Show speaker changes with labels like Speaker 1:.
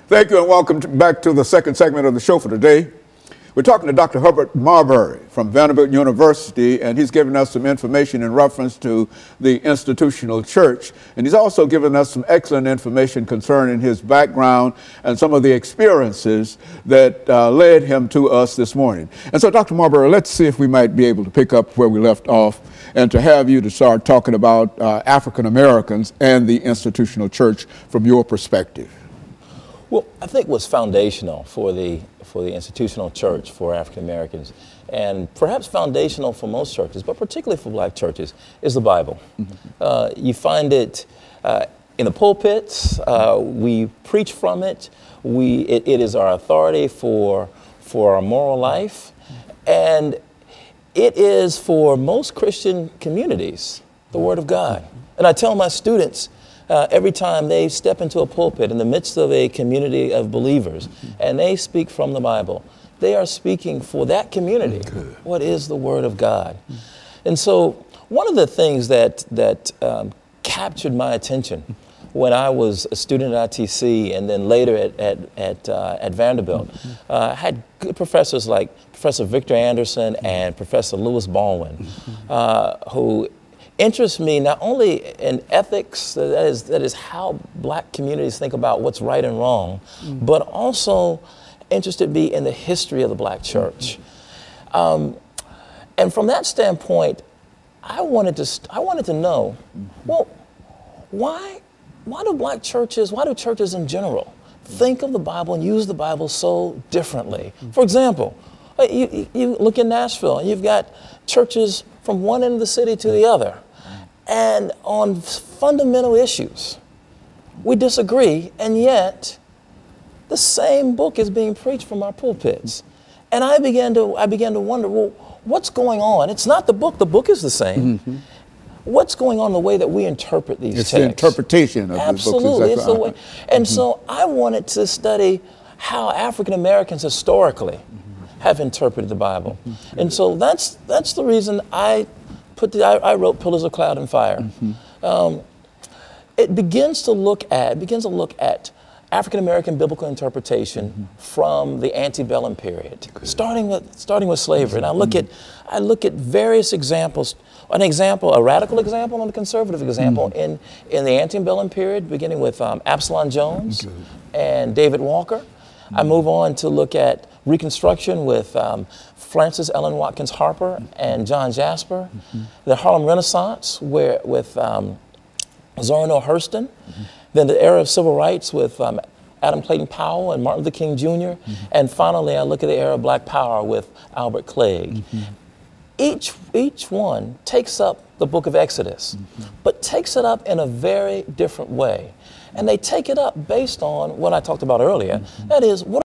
Speaker 1: Thank you and welcome back to the second segment of the show for today. We're talking to Dr. Herbert Marbury from Vanderbilt University, and he's giving us some information in reference to the institutional church. And he's also given us some excellent information concerning his background and some of the experiences that led him to us this morning. And so, Dr. Marbury, let's see if we might be able to pick up where we left off and to have you to start talking about African Americans and the institutional church from your perspective.
Speaker 2: Well, I think what's foundational for the institutional church for African Americans, and perhaps foundational for most churches, but particularly for black churches, is the Bible. Mm-hmm. You find it in the pulpits. We preach from it. It is our authority for our moral life, and it is for most Christian communities the Word of God. And I tell my students, every time they step into a pulpit in the midst of a community of believers and they speak from the Bible, they are speaking for that community. What is the Word of God? And so one of the things that captured my attention when I was a student at ITC and then later at Vanderbilt, I had good professors like Professor Victor Anderson and Professor Lewis Baldwin, who interests me not only in ethics, that is how black communities think about what's right and wrong, but also interested me in the history of the black church. And from that standpoint, I wanted to know, well, why do black churches, why do churches in general think of the Bible and use the Bible so differently? For example, you look in Nashville and you've got churches from one end of the city to the other. And on fundamental issues, we disagree, and yet the same book is being preached from our pulpits. And I began to wonder, well, what's going on? It's not the book is the same. Mm-hmm. What's going on in the way that we interpret these texts?
Speaker 1: It's the interpretation of the books.
Speaker 2: Absolutely, it's the way. And so I wanted to study how African Americans historically have interpreted the Bible. And so that's the reason I wrote Pillars of Cloud and Fire. It begins to look at African American biblical interpretation from the antebellum period, starting with slavery. And I look at various examples. A radical example and a conservative example in the antebellum period, beginning with Absalom Jones and David Walker. I move on to look at Reconstruction with Frances Ellen Watkins Harper and John Jasper. The Harlem Renaissance with Zora Neale Hurston. Then the era of civil rights with Adam Clayton Powell and Martin Luther King Jr. And finally, I look at the era of Black Power with Albert Clegg. Each one takes up the book of Exodus, but takes it up in a very different way. And they take it up based on what I talked about earlier. That is, what